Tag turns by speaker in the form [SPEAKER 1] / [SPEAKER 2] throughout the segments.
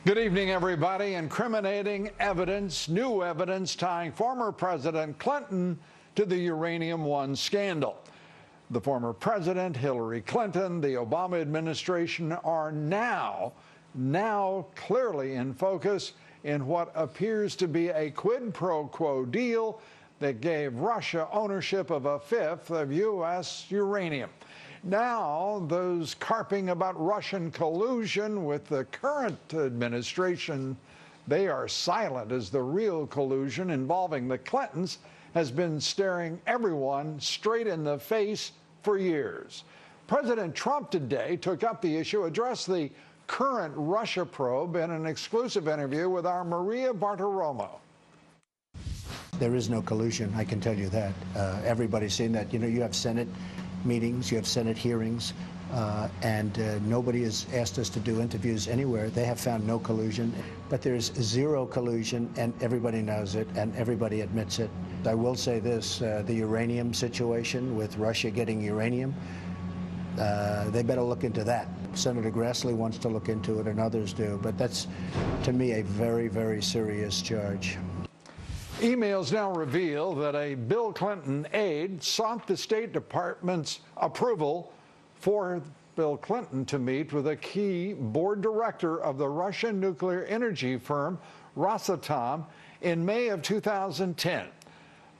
[SPEAKER 1] Good evening, everybody. Incriminating evidence, new evidence tying former President Clinton to the Uranium One scandal. The former president, Hillary Clinton, the Obama administration are now clearly in focus in what appears to be a quid pro quo deal that gave Russia ownership of a fifth of U.S. uranium. Now, those carping about Russian collusion with the current administration, they are silent, as the real collusion involving the Clintons has been staring everyone straight in the face for years. President Trump today took up the issue, addressed the current Russia probe in an exclusive interview with our Maria Bartiromo.
[SPEAKER 2] There is no collusion, I can tell you that. Everybody's seen that. You know, you have Senate meetings, you have Senate hearings, and nobody has asked us to do interviews anywhere. They have found no collusion, but there's zero collusion, and everybody knows it, and everybody admits it. I will say this, the uranium situation with Russia getting uranium, they better look into that. Senator Grassley wants to look into it, and others do, but that's, to me, a very, very serious charge.
[SPEAKER 1] Emails now reveal that a Bill Clinton aide sought the State Department's approval for Bill Clinton to meet with a key board director of the Russian nuclear energy firm Rosatom in May of 2010.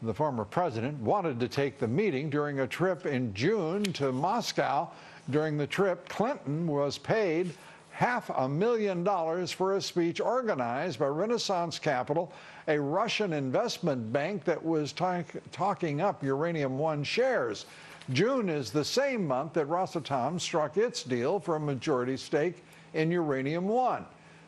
[SPEAKER 1] The former president wanted to take the meeting during a trip in June to Moscow. During the trip, Clinton was paid $500,000 for a speech organized by Renaissance Capital, a Russian investment bank that was talking up Uranium One shares. June is the same month that Rosatom struck its deal for a majority stake in Uranium One.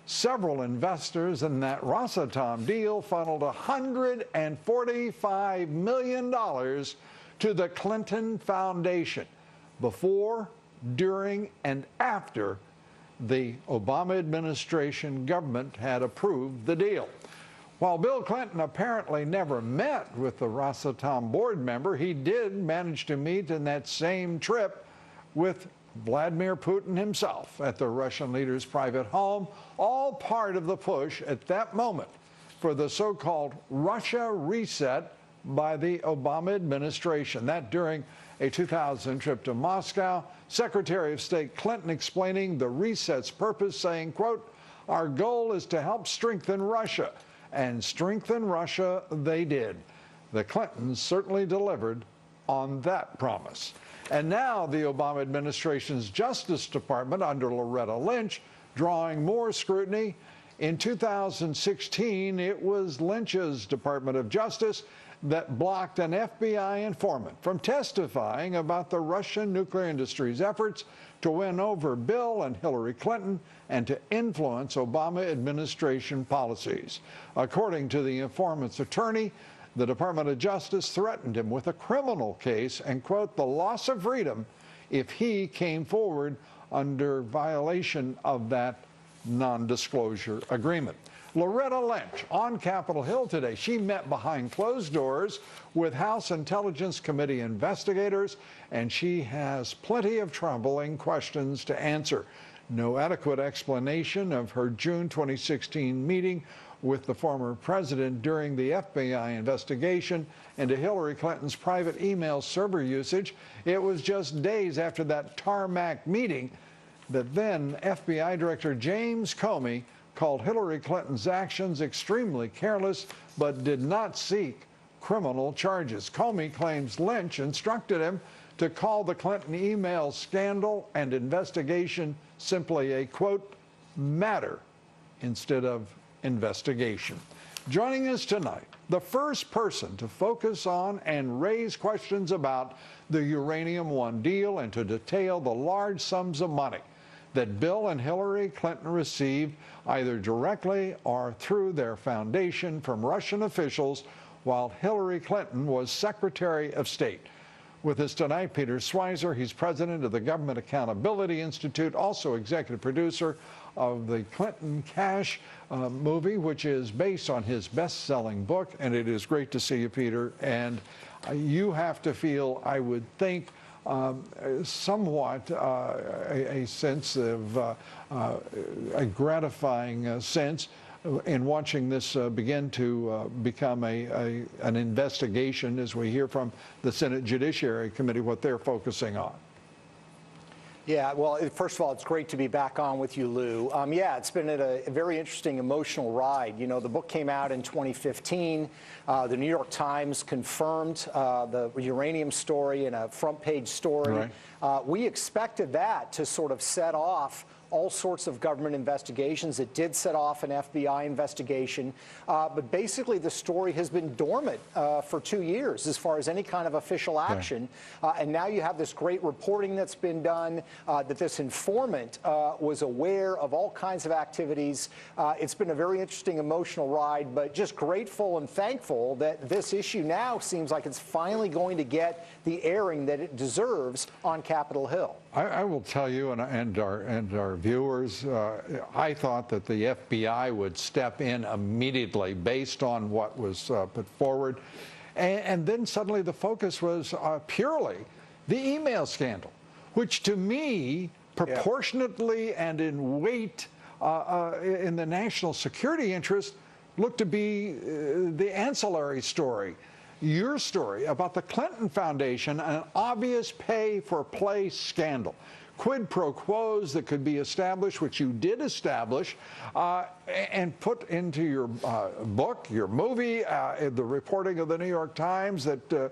[SPEAKER 1] Several investors in that Rosatom deal funneled $145 million to the Clinton Foundation before, during, and after the Obama administration government had approved the deal. While Bill Clinton apparently never met with the Rosatom board member, he did manage to meet in that same trip with Vladimir Putin himself at the Russian leader's private home, all part of the push at that moment for the so-called Russia reset by the Obama administration. That during a 2000 trip to Moscow, Secretary of State Clinton explaining the reset's purpose, saying, quote, "Our goal is to help strengthen Russia," and strengthen Russia they did. The Clintons certainly delivered on that promise. And now the Obama administration's Justice Department under Loretta Lynch drawing more scrutiny. In 2016, it was Lynch's Department of Justice that blocked an FBI informant from testifying about the Russian nuclear industry's efforts to win over Bill and Hillary Clinton and to influence Obama administration policies. According to the informant's attorney, the Department of Justice threatened him with a criminal case and, quote, the loss of freedom if he came forward under violation of that non-disclosure agreement. Loretta Lynch on Capitol Hill today. She met behind closed doors with House Intelligence Committee investigators, and she has plenty of troubling questions to answer. No adequate explanation of her June 2016 meeting with the former president during the FBI investigation into Hillary Clinton's private email server usage. It was just days after that tarmac meeting that then FBI Director James Comey called Hillary Clinton's actions extremely careless, but did not seek criminal charges. Comey claims Lynch instructed him to call the Clinton email scandal and investigation simply a, quote, matter instead of investigation. Joining us tonight, the first person to focus on and raise questions about the Uranium One deal and to detail the large sums of money that Bill and Hillary Clinton received either directly or through their foundation from Russian officials while Hillary Clinton was Secretary of State. With us tonight, Peter Schweizer. He's president of the Government Accountability Institute, also executive producer of the Clinton Cash movie, which is based on his best-selling book. And it is great to see you, Peter. And you have to feel, I would think, somewhat a sense of a gratifying sense in watching this begin to become an investigation, as we hear from the Senate Judiciary Committee, what they're focusing on.
[SPEAKER 3] Yeah, well, first of all, it's great to be back on with you, Lou. Yeah, it's been a very interesting emotional ride. You know, the book came out in 2015. The New York Times confirmed the uranium story in a front page story. Right. We expected that to sort of set off all sorts of government investigations. It did set off an FBI investigation, but basically the story has been dormant for 2 years as far as any kind of official action. Right. And now you have this great reporting that's been done, that this informant was aware of all kinds of activities. It's been a very interesting emotional ride, but just grateful and thankful that this issue now seems like it's finally going to get the airing that it deserves on Capitol Hill.
[SPEAKER 1] I will tell you, and our viewers, I thought that the FBI would step in immediately based on what was put forward. And then suddenly the focus was purely the email scandal, which to me, proportionately and in weight in the national security interest, looked to be the ancillary story. Your story about the Clinton Foundation, an obvious pay-for-play scandal. Quid pro quos that could be established, which you did establish, and put into your book, your movie, the reporting of the New York Times that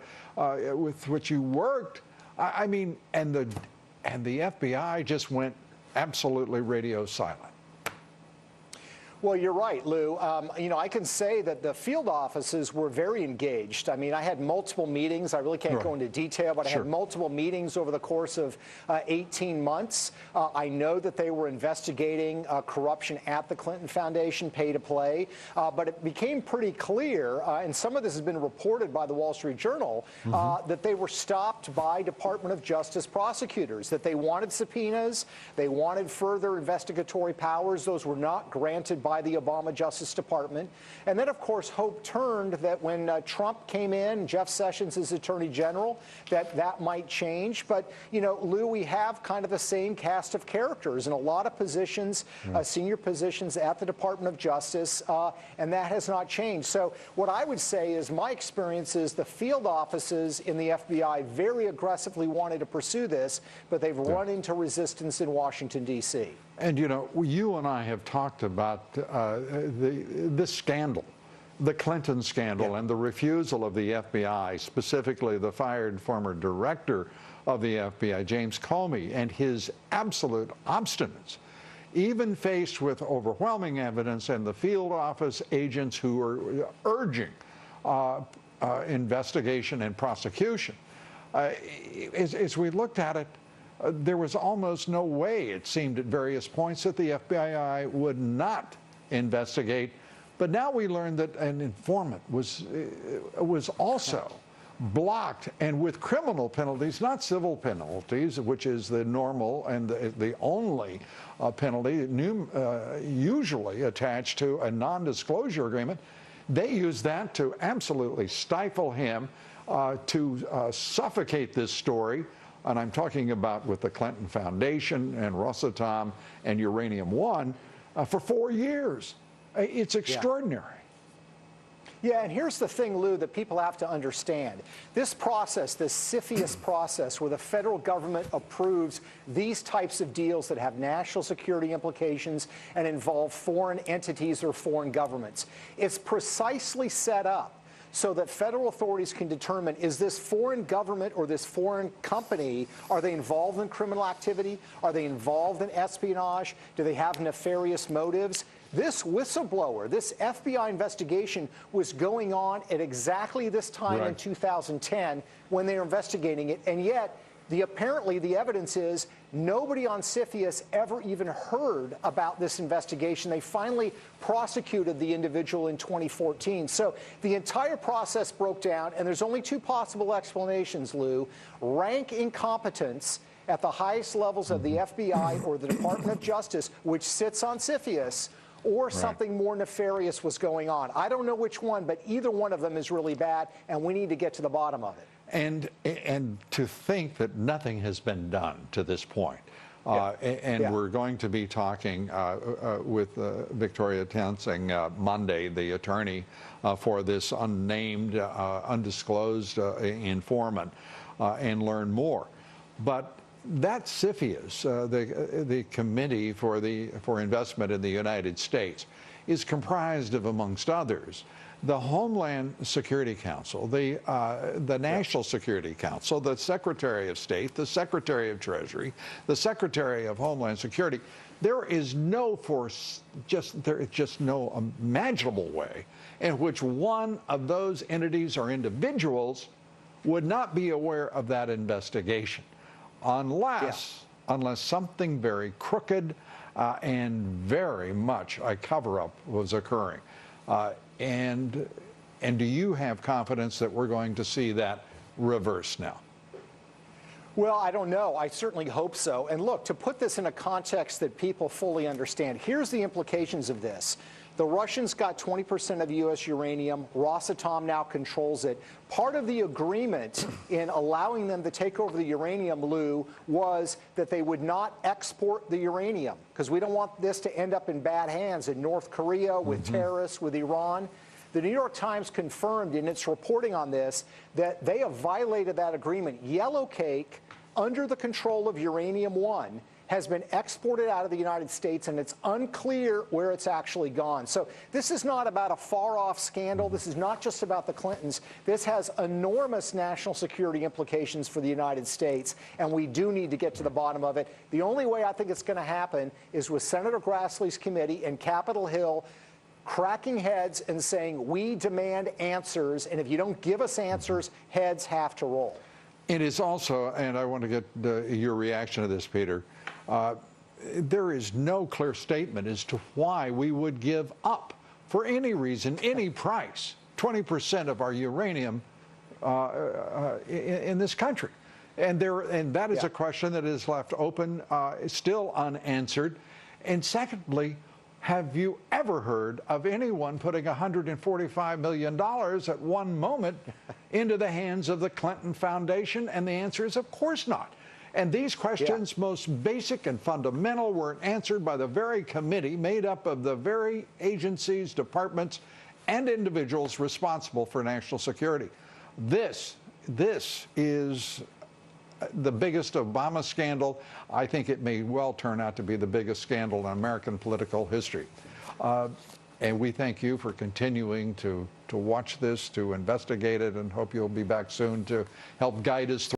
[SPEAKER 1] with which you worked. I mean, and the FBI just went absolutely radio silent.
[SPEAKER 3] Well, you're right, Lou. You know, I can say that the field offices were very engaged. I mean, I had multiple meetings. I really can't go into detail, but I had multiple meetings over the course of 18 months. I know that they were investigating corruption at the Clinton Foundation, pay to play, but it became pretty clear, and some of this has been reported by the Wall Street Journal, that they were stopped by Department of Justice prosecutors, that they wanted subpoenas, they wanted further investigatory powers. Those were not granted by the Obama Justice Department. And then, of course, hope turned that when Trump came in, Jeff Sessions as Attorney General, that might change. But, you know, Lou, we have kind of the same cast of characters in a lot of positions, senior positions at the Department of Justice, and that has not changed. So what I would say is my experience is the field offices in the FBI very aggressively wanted to pursue this, but they've run into resistance in Washington, D.C.
[SPEAKER 1] And, you know, you and I have talked about this scandal, the Clinton scandal, and the refusal of the FBI, specifically the fired former director of the FBI, James Comey, and his absolute obstinance, even faced with overwhelming evidence and the field office agents who were urging investigation and prosecution. As we looked at it, there was almost no way, it seemed at various points, that the FBI would not investigate. But now we learned that an informant was also blocked, and with criminal penalties, not civil penalties, which is the normal and the only penalty usually attached to a non-disclosure agreement. They used that to absolutely stifle him, to suffocate this story. And I'm talking about with the Clinton Foundation and Rosatom and Uranium One for 4 years. It's extraordinary.
[SPEAKER 3] Yeah, and here's the thing, Lou, that people have to understand. This process, this CFIUS process, where the federal government approves these types of deals that have national security implications and involve foreign entities or foreign governments, it's precisely set up so that federal authorities can determine, is this foreign government or this foreign company, are they involved in criminal activity? Are they involved in espionage? Do they have nefarious motives? This whistleblower, this FBI investigation was going on at exactly this time in 2010 when they were investigating it, and yet apparently the evidence is nobody on CFIUS ever even heard about this investigation. They finally prosecuted the individual in 2014. So the entire process broke down, and there's only two possible explanations, Lou. Rank incompetence at the highest levels of the FBI or the Department of Justice, which sits on CFIUS, or something more nefarious was going on. I don't know which one, but either one of them is really bad, and we need to get to the bottom of it.
[SPEAKER 1] And to think that nothing has been done to this point. We're going to be talking with Victoria Tensing Monday, the attorney for this unnamed, undisclosed informant, and learn more. But that CFIUS, the Committee for Investment in the United States, is comprised of, amongst others, the Homeland Security Council, the National Security Council, the Secretary of State, the Secretary of Treasury, the Secretary of Homeland Security. There is no no imaginable way in which one of those entities or individuals would not be aware of that investigation, unless something very crooked and very much a cover-up was occurring. And do you have confidence that we're going to see that reverse now?
[SPEAKER 3] Well, I don't know. I certainly hope so. And look, to put this in a context that people fully understand, here's the implications of this. The Russians got 20% of U.S. uranium. Rosatom now controls it. Part of the agreement in allowing them to take over the uranium, Lou, was that they would not export the uranium, because we don't want this to end up in bad hands in North Korea, with terrorists, with Iran. The New York Times confirmed in its reporting on this that they have violated that agreement. Yellow cake, under the control of Uranium One, has been exported out of the United States, and it's unclear where it's actually gone. So this is not about a far-off scandal. This is not just about the Clintons. This has enormous national security implications for the United States, and we do need to get to the bottom of it. The only way I think it's going to happen is with Senator Grassley's committee in Capitol Hill cracking heads and saying, we demand answers, and if you don't give us answers, heads have to roll.
[SPEAKER 1] It is also, and I want to get your reaction to this, Peter, there is no clear statement as to why we would give up, for any reason, any price, 20% of our uranium in this country. And that is a question that is left open, still unanswered. And secondly, have you ever heard of anyone putting $145 million at one moment into the hands of the Clinton Foundation? And the answer is, of course not. And these questions, most basic and fundamental, were answered by the very committee made up of the very agencies, departments, and individuals responsible for national security. This is the biggest Obama scandal. I think it may well turn out to be the biggest scandal in American political history. And we thank you for continuing to watch this, to investigate it, and hope you'll be back soon to help guide us through